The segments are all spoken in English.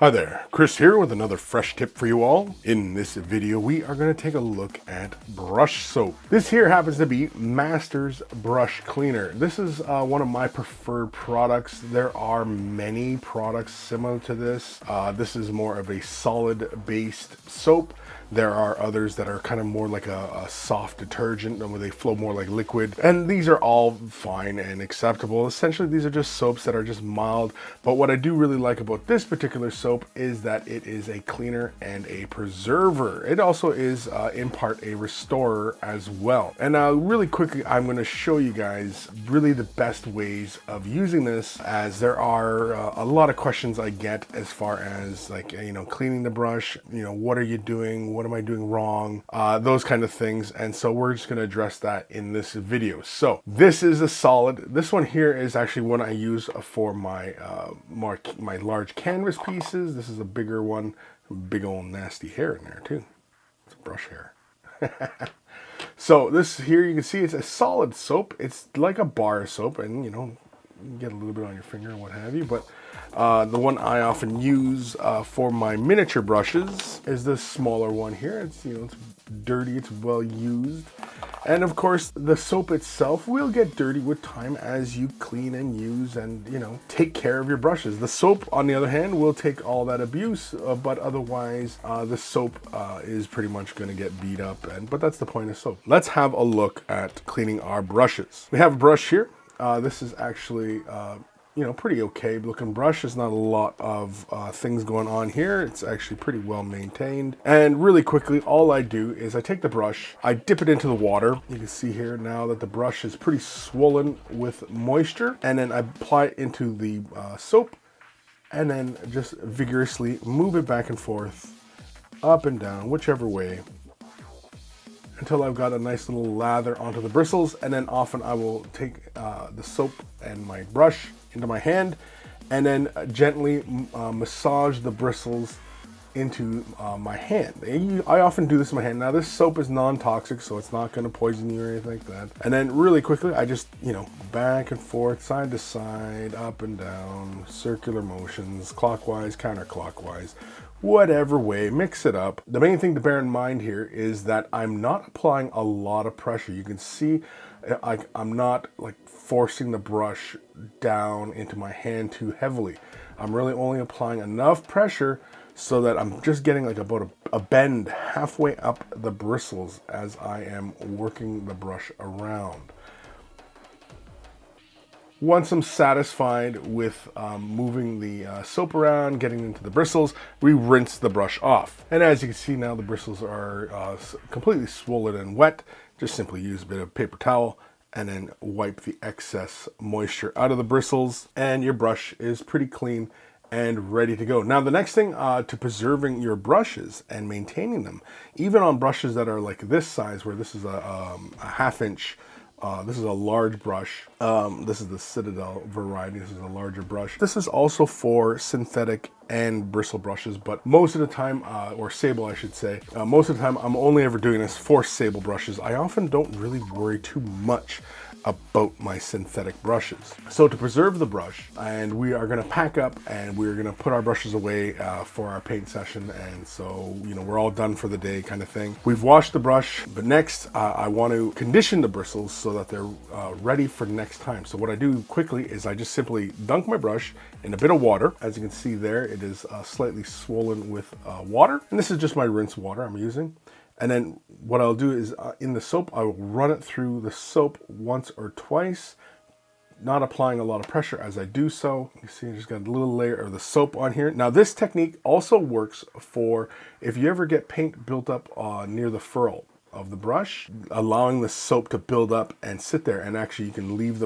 Hi there, Chris here with another fresh tip for you all. In this video, we are going to take a look at brush soap. This here happens to be Master's Brush Cleaner. This is one of my preferred products. There are many products similar to this. This is more of a solid-based soap. There are others that are kind of more like a soft detergent, where they flow more like liquid. And these are all fine and acceptable. Essentially, these are just soaps that are just mild. But what I do really like about this particular soap is that it is a cleaner and a preserver. It also is in part a restorer as well. And now really quickly, I'm going to show you guys really the best ways of using this, as there are a lot of questions I get as far as like, cleaning the brush, what are you doing? What am I doing wrong? Those kind of things. And so we're just going to address that in this video. So this is a solid. This one here is actually one I use for my my large canvas pieces. This is a bigger one. Big old nasty hair in there too. It's brush hair. So this here, you can see it's a solid soap. It's like a bar soap, and you get a little bit on your finger and what have you. But the one I often use for my miniature brushes is this smaller one here. It's it's dirty, it's well used. And of course, the soap itself will get dirty with time as you clean and use and, take care of your brushes. The soap, on the other hand, will take all that abuse, but otherwise, the soap is pretty much going to get beat up. But that's the point of soap. Let's have a look at cleaning our brushes. We have a brush here. This is actually pretty okay looking brush. There's not a lot of things going on here. It's actually pretty well maintained. And really quickly, all I do is I take the brush, I dip it into the water. You can see here now that the brush is pretty swollen with moisture, and then I apply it into the soap, and then just vigorously move it back and forth, up and down, whichever way, until I've got a nice little lather onto the bristles. And then often I will take the soap and my brush into my hand and then gently massage the bristles into my hand. I often do this in my hand. Now this soap is non-toxic, so it's not going to poison you or anything like that. And then really quickly, I just, back and forth, side to side, up and down, circular motions, clockwise, counterclockwise, whatever way, mix it up. The main thing to bear in mind here is that I'm not applying a lot of pressure. You can see I'm not like forcing the brush down into my hand too heavily. I'm really only applying enough pressure so that I'm just getting like about a bend halfway up the bristles as I am working the brush around. Once I'm satisfied with moving the soap around, getting into the bristles, we rinse the brush off. And as you can see now, the bristles are completely swollen and wet. Just simply use a bit of paper towel and then wipe the excess moisture out of the bristles, and your brush is pretty clean and ready to go. Now the next thing to preserving your brushes and maintaining them, even on brushes that are like this size, where this is a half-inch, this is a large brush. This is the Citadel variety. This is a larger brush. This is also for synthetic and bristle brushes, but most of the time, or sable I should say, most of the time I'm only ever doing this for sable brushes. I often don't really worry too much about my synthetic brushes. So to preserve the brush, and we are going to pack up and we're going to put our brushes away for our paint session, and so we're all done for the day kind of thing. We've washed the brush, but next I want to condition the bristles so that they're ready for next time. So what I do quickly is I just simply dunk my brush in a bit of water. As you can see there, it is slightly swollen with water, and this is just my rinse water I'm using. And then what I'll do is in the soap, I will run it through the soap once or twice, not applying a lot of pressure as I do so. You see, I just got a little layer of the soap on here. Now this technique also works for if you ever get paint built up near the ferrule of the brush, allowing the soap to build up and sit there, and actually you can leave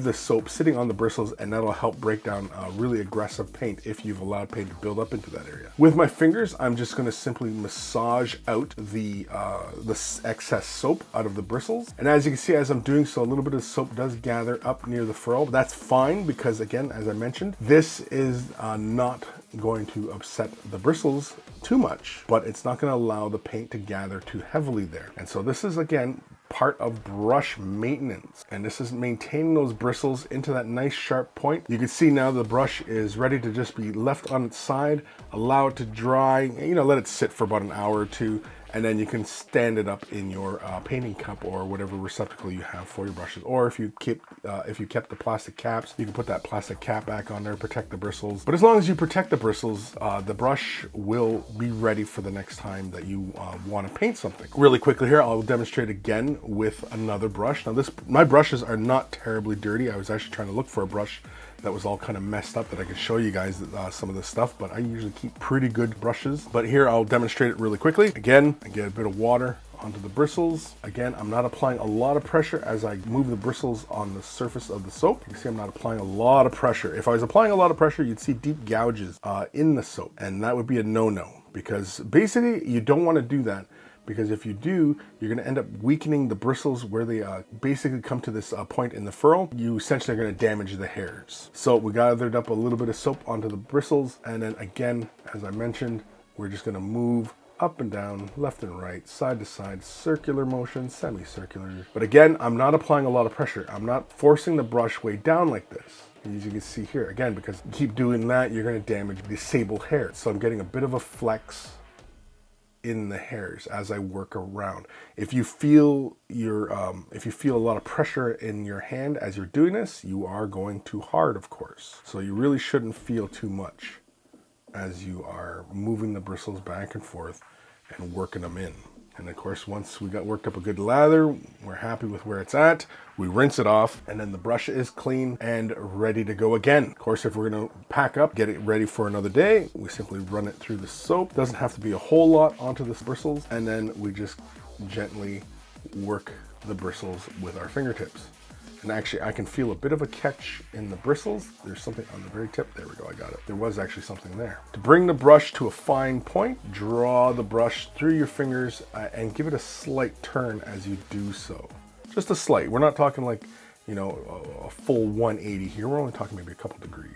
the soap sitting on the bristles, and that'll help break down really aggressive paint if you've allowed paint to build up into that area. With my fingers, I'm just going to simply massage out the excess soap out of the bristles, and as you can see, as I'm doing so, a little bit of soap does gather up near the ferrule. That's fine, because again, as I mentioned, this is not going to upset the bristles too much, but it's not going to allow the paint to gather too heavily there. And so this is again part of brush maintenance. And this is maintaining those bristles into that nice sharp point. You can see now the brush is ready to just be left on its side, allow it to dry, you know, let it sit for about an hour or two, and then you can stand it up in your painting cup or whatever receptacle you have for your brushes. Or if you kept the plastic caps, you can put that plastic cap back on there, protect the bristles. But as long as you protect the bristles, the brush will be ready for the next time that you want to paint something. Really quickly here, I'll demonstrate again with another brush. Now my brushes are not terribly dirty. I was actually trying to look for a brush that was all kind of messed up that I could show you guys some of this stuff, but I usually keep pretty good brushes. But here I'll demonstrate it really quickly. Again, I get a bit of water onto the bristles. Again, I'm not applying a lot of pressure as I move the bristles on the surface of the soap. You can see I'm not applying a lot of pressure. If I was applying a lot of pressure, you'd see deep gouges in the soap, and that would be a no-no, because basically you don't want to do that. Because if you do, you're going to end up weakening the bristles where they basically come to this point in the furrow. You essentially are going to damage the hairs. So we gathered up a little bit of soap onto the bristles, and then again, as I mentioned, we're just going to move up and down, left and right, side to side, circular motion, semicircular. But again, I'm not applying a lot of pressure. I'm not forcing the brush way down like this. As you can see here, again, because you keep doing that, you're going to damage the sable hair. So I'm getting a bit of a flex in the hairs as I work around. If you feel a lot of pressure in your hand as you're doing this, you are going too hard, of course. So you really shouldn't feel too much as you are moving the bristles back and forth and working them in. And of course, once we got worked up a good lather, we're happy with where it's at. We rinse it off, and then the brush is clean and ready to go again. Of course, if we're gonna pack up, get it ready for another day, we simply run it through the soap. Doesn't have to be a whole lot onto the bristles, and then we just gently work the bristles with our fingertips. And actually, I can feel a bit of a catch in the bristles. There's something on the very tip. There we go, I got it. There was actually something there. To bring the brush to a fine point, draw the brush through your fingers and give it a slight turn as you do so. Just a slight. We're not talking like, you know, a full 180 here. We're only talking maybe a couple degrees.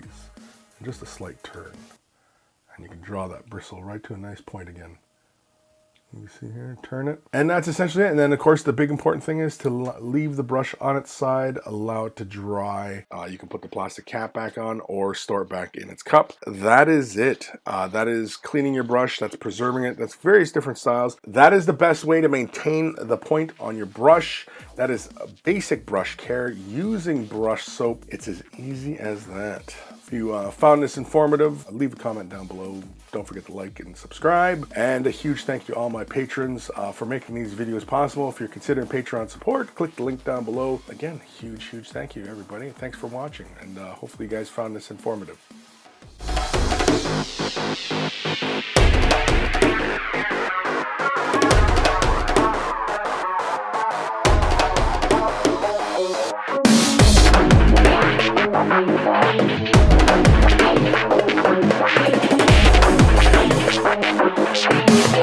And just a slight turn. And you can draw that bristle right to a nice point again. You see here, turn it. And that's essentially it. And then of course the big important thing is to leave the brush on its side, allow it to dry. You can put the plastic cap back on or store it back in its cup. That is it. That is cleaning your brush, that's preserving it, that's various different styles. That is the best way to maintain the point on your brush. That is a basic brush care using brush soap. It's as easy as that. If you found this informative, leave a comment down below. Don't forget to like and subscribe. And a huge thank you to all my patrons for making these videos possible. If you're considering Patreon support, click the link down below. Again, huge thank you, everybody. Thanks for watching, and hopefully you guys found this informative. Thank you.